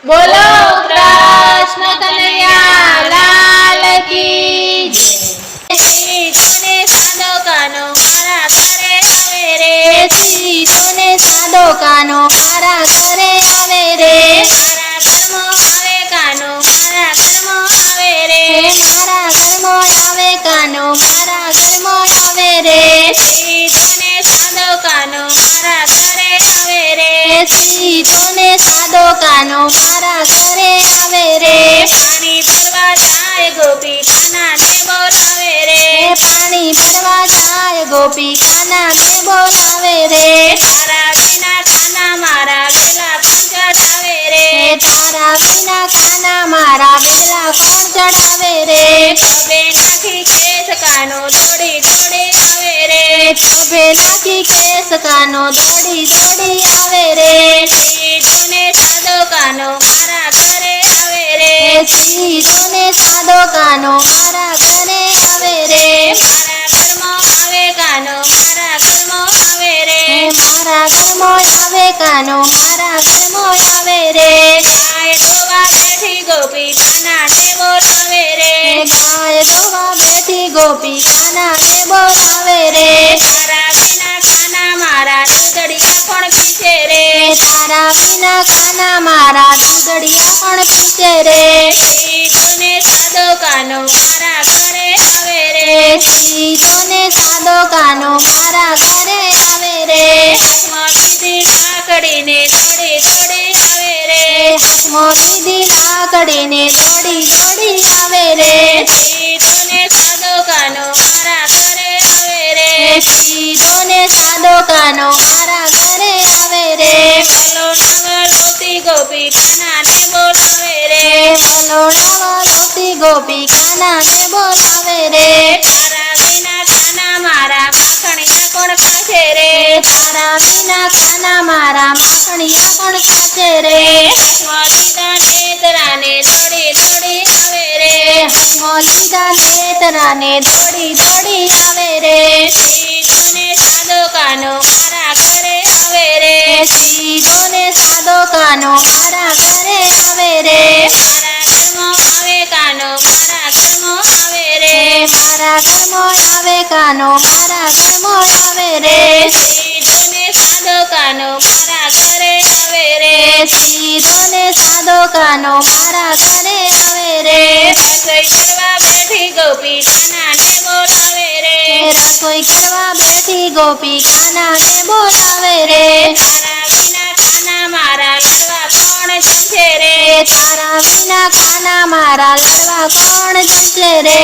બોલો કૃષ્ણ કનૈયા લાલ કી જય। સીધોને સાદો કાનો મારા ઘરે આવે રે, સીધોને સાદો કાનો મારા ઘરે આવે રે, મારા ઘરમાં આવે કાનો મારા ઘરમાં આવે રે, મારા ઘરમાં આવે કાનો મારા ઘરમાં આવે રે, સીધોને સાદો કાનો મારા ઘરે આવે રે, સીધોને સાદો કાનો મારા ઘરે આવે રે, પાણી ભરવા જાય ગોપી કાનાને બોલાવે રે, પાણી ભરવા જાય ગોપી કાનાને બોલાવે રે, તારા વિના કાના મારા વેલા કોણ ચડાવે રે, તારા વિના કાના મારા વેલા કોણ ચડાવે રે, ખભે નાખી કેસ કાનો દોડી દોડી આવે રે, ખભે નાખી કેસ કાનો દોડી દોડી આવે રે, સીધોને સાદો કાનો મારા ઘરે આવે રે, સીધોને સાદો કાનો મારા ઘરે આવે રે, મારા ઘરમાં આવે કાનો મારા ઘરમાં આવે રે, મારા ઘરમાં આવે કાનો મારા ઘરમાં આવે રે, ગાય ધોવા બેઠી ગોપી કાનાને બોલાવે રે, ગાય ધોવા બેઠી ગોપી કાનાને બોલાવે રે, તારા વિના કાના મારા દૂધડિયા પણ પીછે રે, તારા વિના કાના મારા દૂધડિયા પણ પીછે રે, સીધોને સાદો કાનો મારા ઘરે આવે રે, સીધોને સાદો કાનો મારા ઘરે આવે રે, હાથમાં બીજી લાકડીને દોડી દોડી આવે રે, હાથમાં બીજી લાકડીને દોડી દોડી આવે રે, સીધોને સાદો કાનો મારા ઘરે આવે રે, સીધોને સાદો કાનો મારા ઘરે આવે રે, બોલો નવલોતી ગોપી કાનાને બોલાવે રે, બોલો નવલોતી ગોપી કાનાને બોલાવે રે, તારા વિના કાના મારા માખણિયા કોણ ખાશે રે, તારા વિના કાના મારા માખણિયા કોણ ખાશે રે, હાથમાં લીધા નેતરાને દોડી દોડી આવે રે, હાથમાં લીધા નેતરાને દોડી દોડી આવે રે, સીધોને સાદો કાનો મારા ઘરે આવે રે, સીધોને સાદો કાનો મારા ઘરે આવે રે, મારા ઘરમાં આવે કાનો મારા ઘરમાં આવે રે, મારા ઘરમાં આવે કાનો મારા ઘરમાં આવે રે, સીધોને સાદો કાનો મારા ઘરે આવે રે, સીધોને સાદો કાનો મારા ઘરે આવે રે, રસોઈ કરવા બેઠી ગોપી કાનાને બોલાવે રે, રસોઈ કરવા બેઠી ગોપી કાનાને બોલાવે રે, તારા વિના કાના મારા લાડવા કોણ જમશે રે, તારા વિના કાના મારા લાડવા કોણ જમશે રે,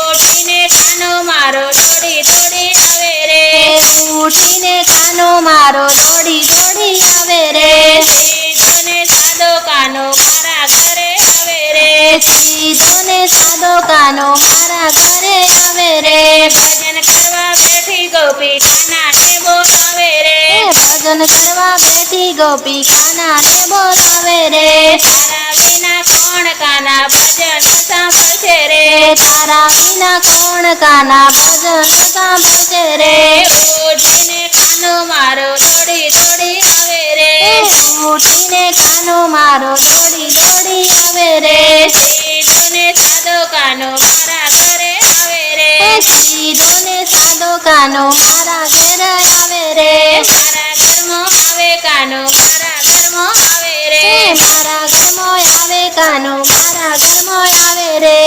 ઉઠીને કાનો મારો દોડી દોડી આવે રે, ઉઠીને કાનો મારો દોડી દોડી આવે રે, સીધોને સાદો કાનો મારા ઘરે આવે રે, સીધોને સાદો કાનો મારા ઘરે આવે રે, ભજન કરવા બેઠી ગોપી કાનાને બોલાવે રે, ભજન કરવા બેઠી ગોપી કાનાને બોલાવે રે, તારા વિના કોણ કાના ભજન સાંભળશે રે, તારા વિના કોણ કાના ભજન સાંભળશે રે, ઉઠીને કાનો મારો દોડી દોડી આવે રે, ઉઠીને કાનો મારો દોડી દોડી આવે રે, સીધોને સાદો કાનો મારા ઘરે આવે રે, સીધોને સાદો કાનો મારા ઘરે આવે રે, મારા ઘરમાં આવે કાનો મારા ઘરમાં આવે રે, મારા ઘરમાં આવે કાનો મારા ઘરમાં આવે રે,